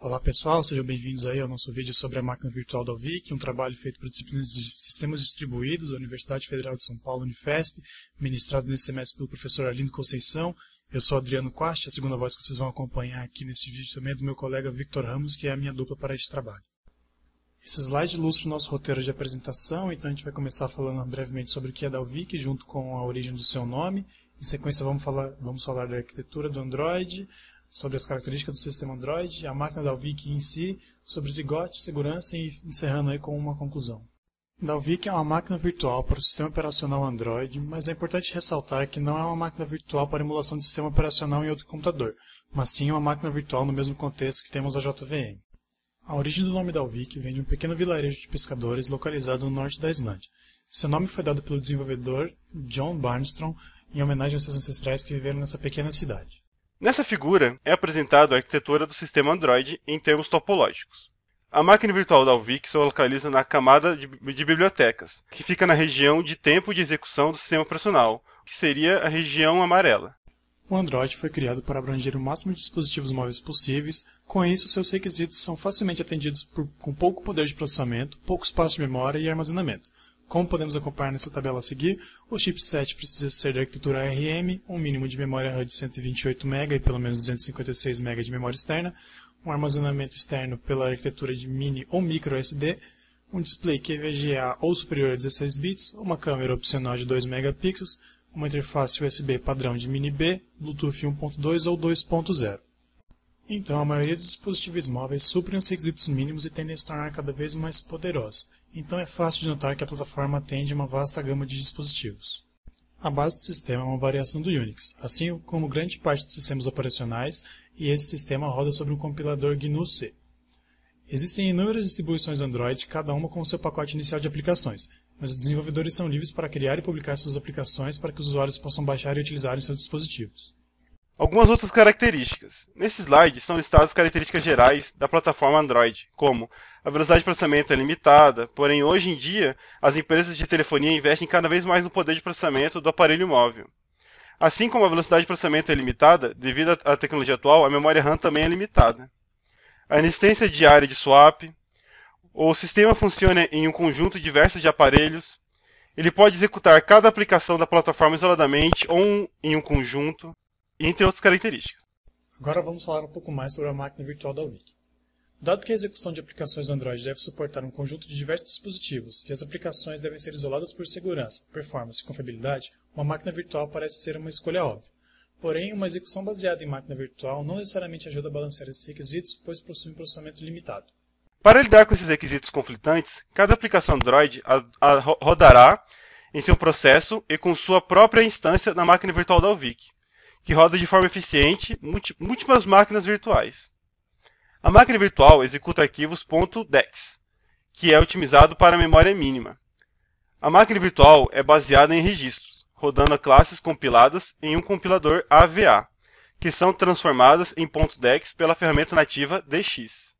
Olá pessoal, sejam bem-vindos aí ao nosso vídeo sobre a máquina virtual da UVIC, um trabalho feito por disciplinas de Sistemas Distribuídos da Universidade Federal de São Paulo, Unifesp, ministrado nesse semestre pelo professor Arlindo Conceição. Eu sou Adriano Quast, a segunda voz que vocês vão acompanhar aqui nesse vídeo também é do meu colega Victor Ramos, que é a minha dupla para este trabalho. Esse slide ilustra o nosso roteiro de apresentação, então a gente vai começar falando brevemente sobre o que é da UVIC, junto com a origem do seu nome. Em sequência vamos falar da arquitetura do Android, sobre as características do sistema Android, a máquina da UVIC em si, sobre zigote, segurança e encerrando aí com uma conclusão. Da UVIC é uma máquina virtual para o sistema operacional Android, mas é importante ressaltar que não é uma máquina virtual para emulação de sistema operacional em outro computador, mas sim uma máquina virtual no mesmo contexto que temos a JVM. A origem do nome da UVIC vem de um pequeno vilarejo de pescadores localizado no norte da Islândia. Seu nome foi dado pelo desenvolvedor John Barnstrom em homenagem aos seus ancestrais que viveram nessa pequena cidade. Nessa figura é apresentada a arquitetura do sistema Android em termos topológicos. A máquina virtual da UVIC se localiza na camada de bibliotecas, que fica na região de tempo de execução do sistema operacional, que seria a região amarela. O Android foi criado para abranger o máximo de dispositivos móveis possíveis, com isso seus requisitos são facilmente atendidos com pouco poder de processamento, pouco espaço de memória e armazenamento. Como podemos acompanhar nessa tabela a seguir, o chipset precisa ser da arquitetura ARM, um mínimo de memória RAM de 128 MB e pelo menos 256 MB de memória externa, um armazenamento externo pela arquitetura de mini ou micro SD, um display QVGA ou superior a 16 bits, uma câmera opcional de 2 megapixels, uma interface USB padrão de mini B, Bluetooth 1.2 ou 2.0. Então, a maioria dos dispositivos móveis suprem os requisitos mínimos e tendem a se tornar cada vez mais poderosos. Então é fácil de notar que a plataforma atende uma vasta gama de dispositivos. A base do sistema é uma variação do Unix, assim como grande parte dos sistemas operacionais, e esse sistema roda sobre um compilador GNU-C. Existem inúmeras distribuições Android, cada uma com o seu pacote inicial de aplicações, mas os desenvolvedores são livres para criar e publicar suas aplicações para que os usuários possam baixar e utilizar em seus dispositivos. Algumas outras características. Nesse slide estão listadas as características gerais da plataforma Android, como a velocidade de processamento é limitada, porém hoje em dia as empresas de telefonia investem cada vez mais no poder de processamento do aparelho móvel. Assim como a velocidade de processamento é limitada, devido à tecnologia atual, a memória RAM também é limitada. A inexistência de área de swap, o sistema funciona em um conjunto diverso de aparelhos, ele pode executar cada aplicação da plataforma isoladamente ou em um conjunto, entre outras características. Agora vamos falar um pouco mais sobre a máquina virtual da UVIC. Dado que a execução de aplicações Android deve suportar um conjunto de diversos dispositivos e as aplicações devem ser isoladas por segurança, performance e confiabilidade, uma máquina virtual parece ser uma escolha óbvia. Porém, uma execução baseada em máquina virtual não necessariamente ajuda a balancear esses requisitos, pois possui um processamento limitado. Para lidar com esses requisitos conflitantes, cada aplicação Android rodará em seu processo e com sua própria instância na máquina virtual da UVIC, que roda de forma eficiente múltiplas máquinas virtuais. A máquina virtual executa arquivos .dex, que é otimizado para a memória mínima. A máquina virtual é baseada em registros, rodando classes compiladas em um compilador AVA, que são transformadas em .dex pela ferramenta nativa DX.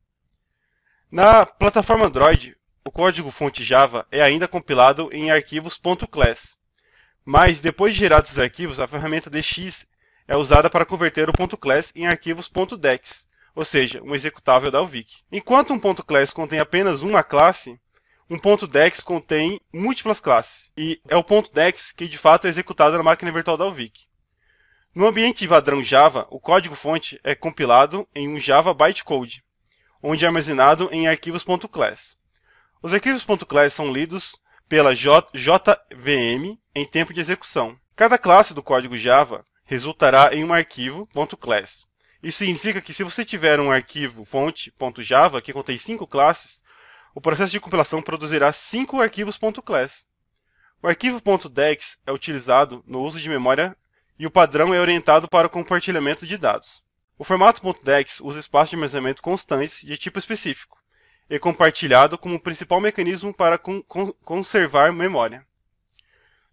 Na plataforma Android, o código-fonte Java é ainda compilado em arquivos .class, mas depois de gerados os arquivos, a ferramenta DX é usada para converter o .class em arquivos .dex, ou seja, um executável da UVIC. Enquanto um .class contém apenas uma classe, um .dex contém múltiplas classes, e é o .dex que de fato é executado na máquina virtual da UVIC. No ambiente padrão Java, o código-fonte é compilado em um Java bytecode, onde é armazenado em arquivos .class. Os arquivos .class são lidos pela JVM em tempo de execução. Cada classe do código Java resultará em um arquivo .class. Isso significa que se você tiver um arquivo fonte.java que contém 5 classes, o processo de compilação produzirá 5 arquivos .class. O arquivo .dex é utilizado no uso de memória e o padrão é orientado para o compartilhamento de dados. O formato .dex usa espaços de armazenamento constantes de tipo específico e compartilhado como principal mecanismo para conservar memória.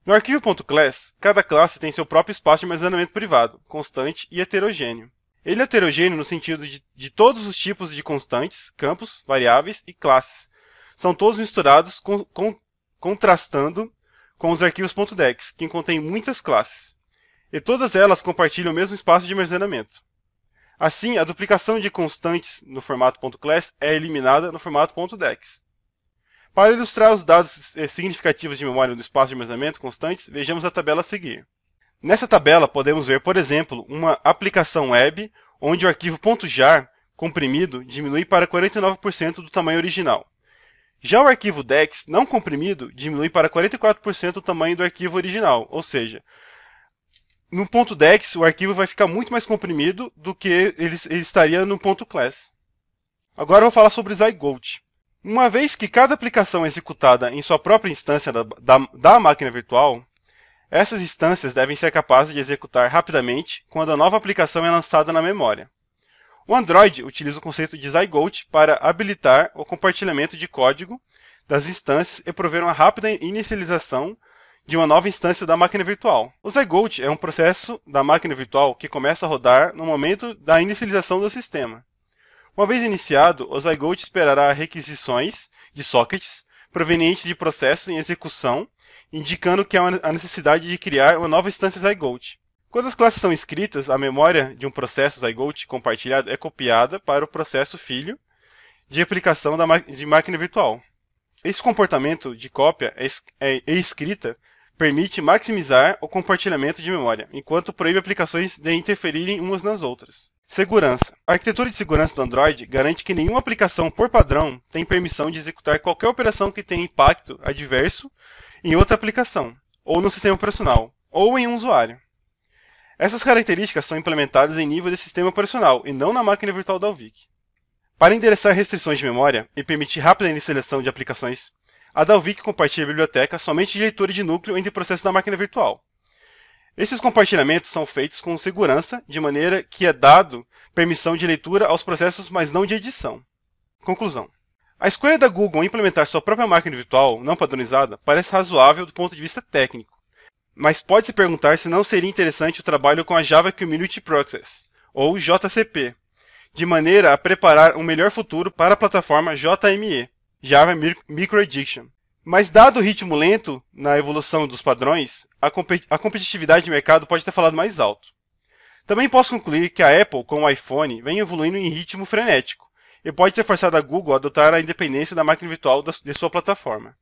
No arquivo .class, cada classe tem seu próprio espaço de armazenamento privado, constante e heterogêneo. Ele é heterogêneo no sentido de todos os tipos de constantes, campos, variáveis e classes. São todos misturados, contrastando com os arquivos .dex, que contêm muitas classes. E todas elas compartilham o mesmo espaço de armazenamento. Assim, a duplicação de constantes no formato .class é eliminada no formato .dex. Para ilustrar os dados significativos de memória do espaço de armazenamento constantes, vejamos a tabela a seguir. Nessa tabela, podemos ver, por exemplo, uma aplicação web onde o arquivo .jar comprimido diminui para 49% do tamanho original. Já o arquivo DEX não comprimido diminui para 44% do tamanho do arquivo original, ou seja, no .dex o arquivo vai ficar muito mais comprimido do que ele estaria no .class. Agora eu vou falar sobre Zygote. Uma vez que cada aplicação é executada em sua própria instância da máquina virtual, essas instâncias devem ser capazes de executar rapidamente quando a nova aplicação é lançada na memória. O Android utiliza o conceito de Zygote para habilitar o compartilhamento de código das instâncias e prover uma rápida inicialização de uma nova instância da máquina virtual. O Zygote é um processo da máquina virtual que começa a rodar no momento da inicialização do sistema. Uma vez iniciado, o Zygote esperará requisições de sockets provenientes de processos em execução, indicando que há a necessidade de criar uma nova instância Zygote. Quando as classes são escritas, a memória de um processo Zygote compartilhado é copiada para o processo filho de aplicação de máquina virtual. Esse comportamento de cópia e escrita permite maximizar o compartilhamento de memória, enquanto proíbe aplicações de interferirem umas nas outras. Segurança. A arquitetura de segurança do Android garante que nenhuma aplicação, por padrão, tem permissão de executar qualquer operação que tenha impacto adverso em outra aplicação, ou no sistema operacional, ou em um usuário. Essas características são implementadas em nível de sistema operacional e não na máquina virtual da Dalvik. Para endereçar restrições de memória e permitir rápida inicialização de aplicações, a Dalvik compartilha a biblioteca somente de leitura de núcleo entre processos da máquina virtual. Esses compartilhamentos são feitos com segurança, de maneira que é dado permissão de leitura aos processos, mas não de edição. Conclusão. A escolha da Google em implementar sua própria máquina virtual não padronizada parece razoável do ponto de vista técnico, mas pode-se perguntar se não seria interessante o trabalho com a Java Community Process, ou JCP, de maneira a preparar um melhor futuro para a plataforma JME, Java Micro Edition. Mas dado o ritmo lento na evolução dos padrões, a competitividade de mercado pode ter falado mais alto. Também posso concluir que a Apple, com o iPhone, vem evoluindo em ritmo frenético, e pode ter forçado a Google a adotar a independência da máquina virtual de sua plataforma.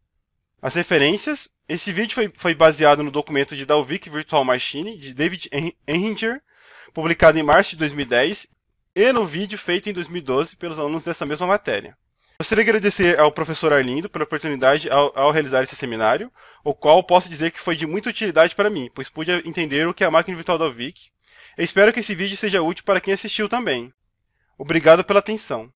As referências: esse vídeo foi baseado no documento de Dalvik Virtual Machine, de David Ehringer, publicado em março de 2010, e no vídeo feito em 2012 pelos alunos dessa mesma matéria. Gostaria de agradecer ao professor Arlindo pela oportunidade ao realizar esse seminário, o qual posso dizer que foi de muita utilidade para mim, pois pude entender o que é a máquina virtual Dalvik. Eu espero que esse vídeo seja útil para quem assistiu também. Obrigado pela atenção.